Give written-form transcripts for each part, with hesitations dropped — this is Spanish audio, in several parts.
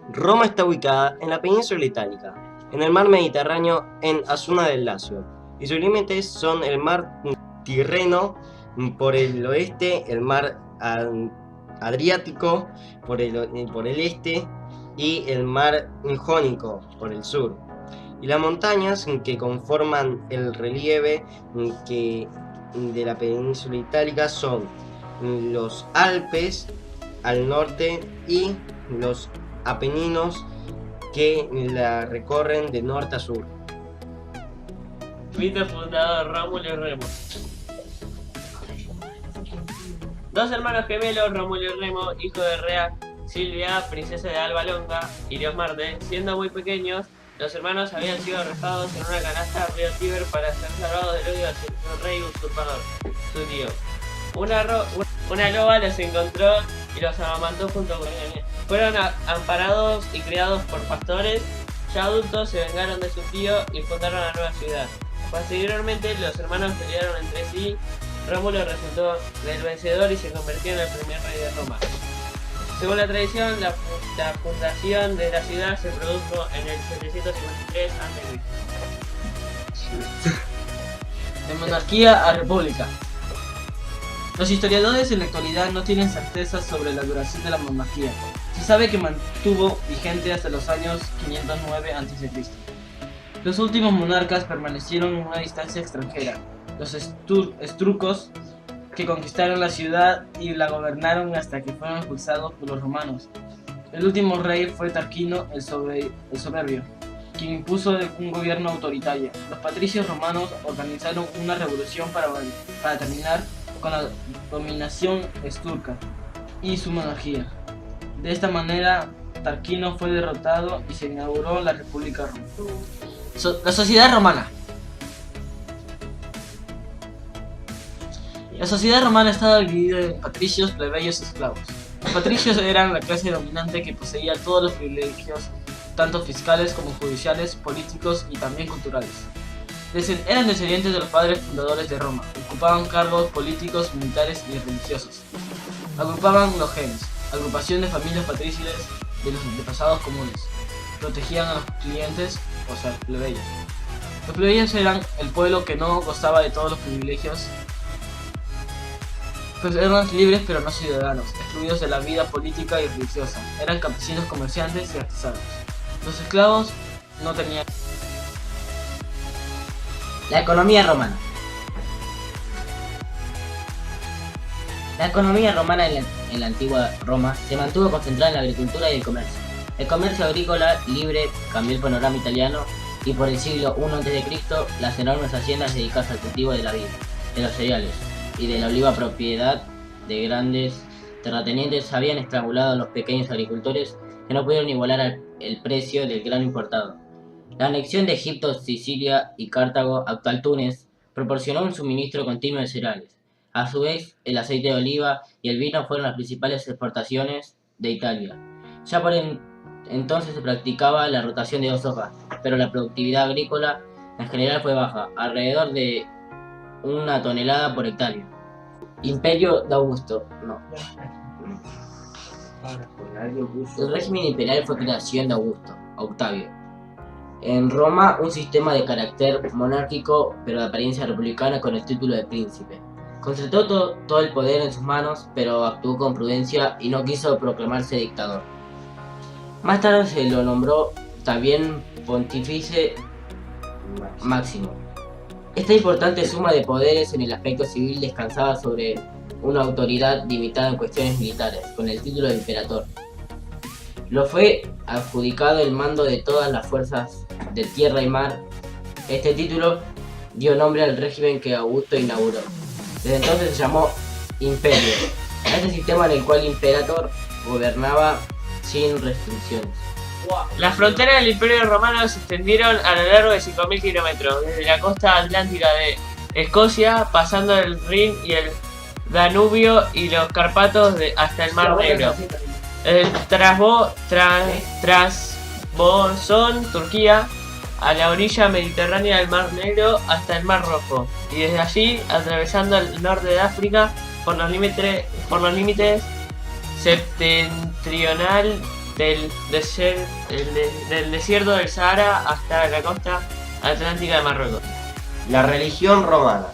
Roma está ubicada en la península itálica, en el mar Mediterráneo en Asuna del Lacio, y sus límites son el mar Tirreno por el oeste, el mar Adriático por el este y el mar Jónico por el sur. Y las montañas que conforman el relieve de la península itálica son los Alpes al norte y los Apeninos que la recorren de norte a sur. Mito fundador Rómulo y Remo. Dos hermanos gemelos, Rómulo y Remo, hijo de Rea Silvia, princesa de Alba Longa, y Dios Marte, siendo muy pequeños, los hermanos habían sido arrojados en una canasta al río Tíber para ser salvados del odio del rey usurpador, su tío. Una loba los encontró y los amamantó junto con él. Fueron amparados y criados por pastores. Ya adultos se vengaron de su tío y fundaron la nueva ciudad. Posteriormente los hermanos pelearon entre sí. Rómulo resultó del vencedor y se convirtió en el primer rey de Roma. Según la tradición, la fundación de la ciudad se produjo en el 753 a.C. De monarquía a república. Los historiadores en la actualidad no tienen certeza sobre la duración de la monarquía. Se sabe que mantuvo vigente hasta los años 509 a.C. Los últimos monarcas permanecieron en una distancia extranjera. Los estrucos, que conquistaron la ciudad y la gobernaron hasta que fueron expulsados por los romanos. El último rey fue Tarquino el Soberbio, quien impuso un gobierno autoritario. Los patricios romanos organizaron una revolución para terminar con la dominación etrusca y su monarquía. De esta manera, Tarquino fue derrotado y se inauguró la República Romana. La sociedad romana. La sociedad romana estaba dividida en patricios, plebeyos y esclavos. Los patricios eran la clase dominante que poseía todos los privilegios, tanto fiscales como judiciales, políticos y también culturales. Eran descendientes de los padres fundadores de Roma, ocupaban cargos políticos, militares y religiosos. Agrupaban los gens, agrupación de familias patricias de los antepasados comunes. Protegían a los clientes, o sea, plebeyos. Los plebeyos eran el pueblo que no gozaba de todos los privilegios, pues eran libres pero no ciudadanos, excluidos de la vida política y religiosa. Eran campesinos, comerciantes y artesanos. Los esclavos no tenían. La economía romana. La economía romana en la antigua Roma se mantuvo concentrada en la agricultura y el comercio. El comercio agrícola libre cambió el panorama italiano y por el siglo I a.C. las enormes haciendas dedicadas al cultivo de la vid, de los cereales y de la oliva propiedad de grandes terratenientes habían estrangulado a los pequeños agricultores que no pudieron igualar el precio del grano importado. La anexión de Egipto, Sicilia y Cartago, actual Túnez, proporcionó un suministro continuo de cereales. A su vez, el aceite de oliva y el vino fueron las principales exportaciones de Italia. Ya por entonces se practicaba la rotación de dos hojas, pero la productividad agrícola en general fue baja, alrededor de 1 tonelada por hectárea. Imperio de Augusto. El régimen imperial fue creación de Augusto, Octavio. En Roma, un sistema de carácter monárquico, pero de apariencia republicana con el título de príncipe. Concentró todo el poder en sus manos, pero actuó con prudencia y no quiso proclamarse dictador. Más tarde se lo nombró también pontífice máximo. Esta importante suma de poderes en el aspecto civil descansaba sobre una autoridad limitada en cuestiones militares, con el título de imperator. Lo fue adjudicado el mando de todas las fuerzas de tierra y mar. Este título dio nombre al régimen que Augusto inauguró. Desde entonces se llamó imperio, a este sistema en el cual el imperator gobernaba sin restricciones. Las fronteras del Imperio Romano se extendieron a lo largo de 5.000 kilómetros, desde la costa atlántica de Escocia, pasando el Rin y el Danubio y los Cárpatos hasta el Mar Negro. El Trabzon, Turquía, a la orilla mediterránea del Mar Negro hasta el Mar Rojo, y desde allí atravesando el norte de África por los límites septentrionales del desierto del Sahara hasta la costa atlántica de Marruecos. La religión romana.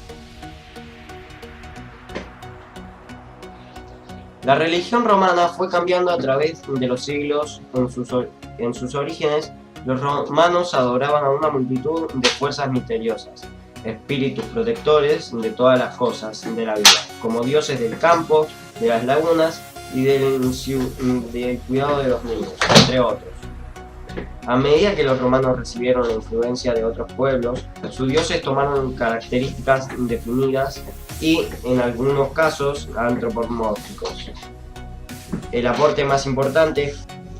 La religión romana fue cambiando a través de los siglos. En sus orígenes, los romanos adoraban a una multitud de fuerzas misteriosas, espíritus protectores de todas las cosas de la vida, como dioses del campo, de las lagunas y del cuidado de los niños, entre otros. A medida que los romanos recibieron la influencia de otros pueblos, sus dioses tomaron características definidas y, en algunos casos, antropomórficos. El aporte más importante: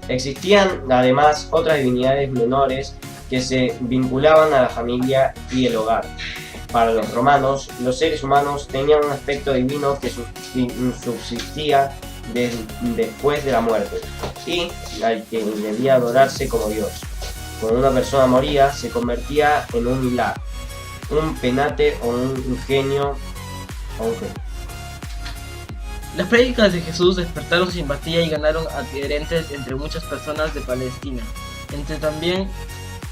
existían además otras divinidades menores que se vinculaban a la familia y el hogar. Para los romanos, los seres humanos tenían un aspecto divino que subsistía después de la muerte y al que debía adorarse como Dios. Cuando una persona moría, se convertía en un milagro, un penate o un genio. Las prédicas de Jesús despertaron simpatía y ganaron adherentes entre muchas personas de Palestina. También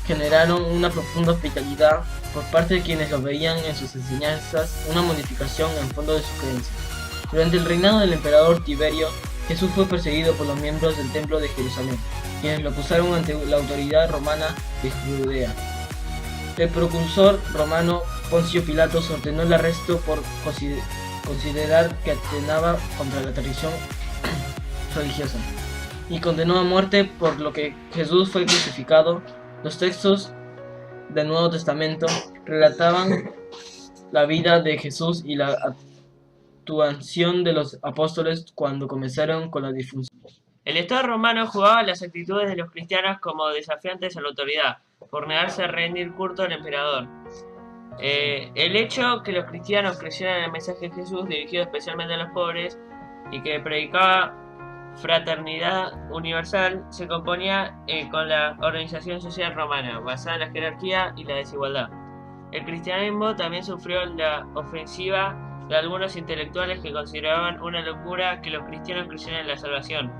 generaron una profunda hospitalidad por parte de quienes lo veían en sus enseñanzas, una modificación en fondo de sus creencias. Durante el reinado del emperador Tiberio, Jesús fue perseguido por los miembros del Templo de Jerusalén, quienes lo acusaron ante la autoridad romana de Judea. El procurador romano Poncio Pilatos ordenó el arresto por considerar que atentaba contra la tradición religiosa y condenó a muerte, por lo que Jesús fue crucificado. Los textos del Nuevo Testamento relataban la vida de Jesús y la actuación de los apóstoles cuando comenzaron con la difusión. El Estado romano jugaba las actitudes de los cristianos como desafiantes a la autoridad, por negarse a rendir culto al emperador. El hecho que los cristianos creyeran en el mensaje de Jesús dirigido especialmente a los pobres y que predicaba fraternidad universal se componía con la organización social romana, basada en la jerarquía y la desigualdad. El cristianismo también sufrió la ofensiva de algunos intelectuales que consideraban una locura que los cristianos creyeran en la salvación.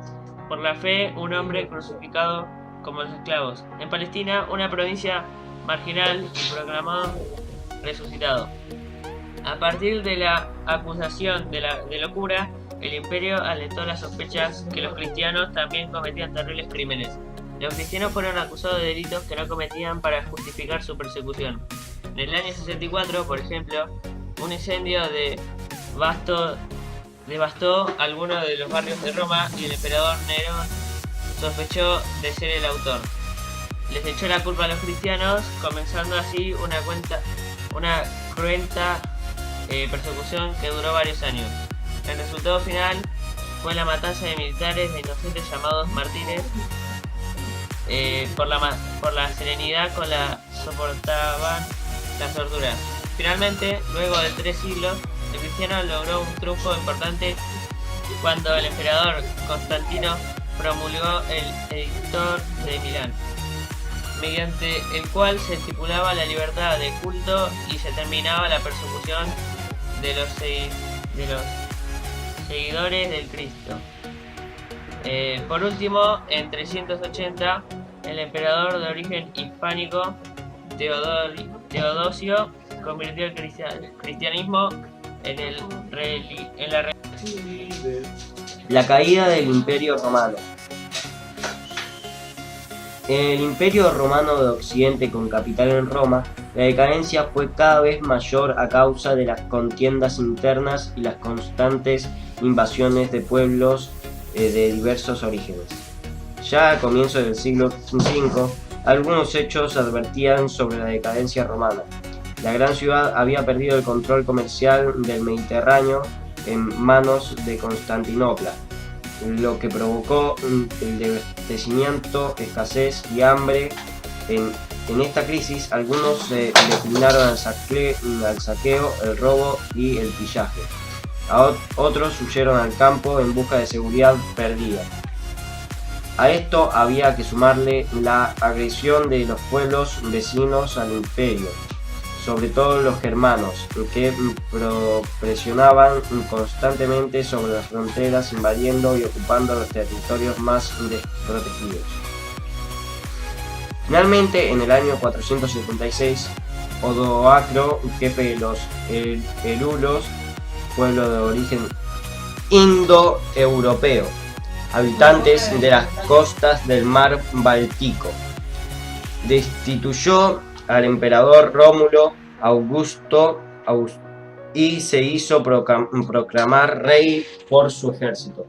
Por la fe, un hombre crucificado como los esclavos. En Palestina, una provincia marginal, y proclamado resucitado. A partir de la acusación de locura, el imperio alentó las sospechas que los cristianos también cometían terribles crímenes. Los cristianos fueron acusados de delitos que no cometían para justificar su persecución. En el año 64, por ejemplo, un incendio devastó algunos de los barrios de Roma y el emperador Nerón sospechó de ser el autor. Les echó la culpa a los cristianos, comenzando así una cruenta persecución que duró varios años. El resultado final fue la matanza de militares de inocentes llamados mártires por la serenidad con la soportaban las torturas. Finalmente, luego de 3 siglos, el cristiano logró un triunfo importante cuando el emperador Constantino promulgó el Edicto de Milán, mediante el cual se estipulaba la libertad de culto y se terminaba la persecución de los seguidores del Cristo. Por último, en 380, el emperador de origen hispánico Teodosio convirtió el cristianismo en la caída del Imperio Romano. En el Imperio Romano de Occidente, con capital en Roma, la decadencia fue cada vez mayor a causa de las contiendas internas y las constantes invasiones de pueblos de diversos orígenes. Ya a comienzos del siglo V, algunos hechos advertían sobre la decadencia romana. La gran ciudad había perdido el control comercial del Mediterráneo en manos de Constantinopla, lo que provocó el desabastecimiento, escasez y hambre. En esta crisis, algunos se declinaron al saqueo, el robo y el pillaje. Otros huyeron al campo en busca de seguridad perdida. A esto había que sumarle la agresión de los pueblos vecinos al imperio. sobre todo los germanos, que presionaban constantemente sobre las fronteras, invadiendo y ocupando los territorios más desprotegidos. Finalmente, en el año 476, Odoacro, jefe de los Herulos, pueblo de origen indoeuropeo, habitantes de las costas del mar Báltico, destituyó al emperador Rómulo Augusto y se hizo proclamar rey por su ejército.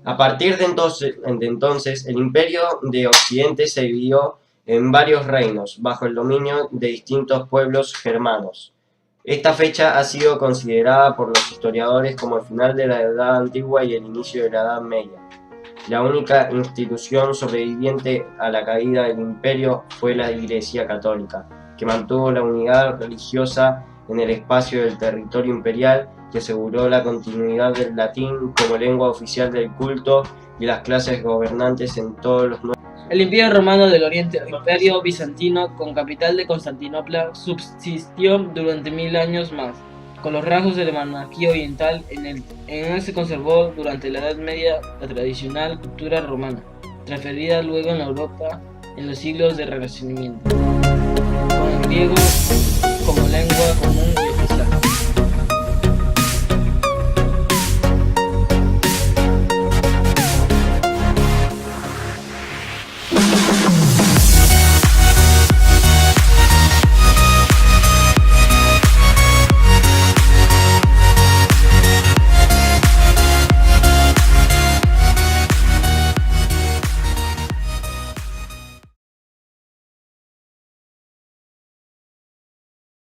A partir de entonces, el imperio de Occidente se dividió en varios reinos, bajo el dominio de distintos pueblos germanos. Esta fecha ha sido considerada por los historiadores como el final de la Edad Antigua y el inicio de la Edad Media. La única institución sobreviviente a la caída del imperio fue la Iglesia Católica, que mantuvo la unidad religiosa en el espacio del territorio imperial, que aseguró la continuidad del latín como lengua oficial del culto y las clases gobernantes en todos los nuevos. El Imperio Romano del Oriente, o Imperio Bizantino, con capital de Constantinopla, subsistió durante 1000 años más, con los rasgos de la monarquía oriental. En él se conservó durante la Edad Media la tradicional cultura romana, transferida luego en Europa en los siglos de Renacimiento, con el griego como lengua común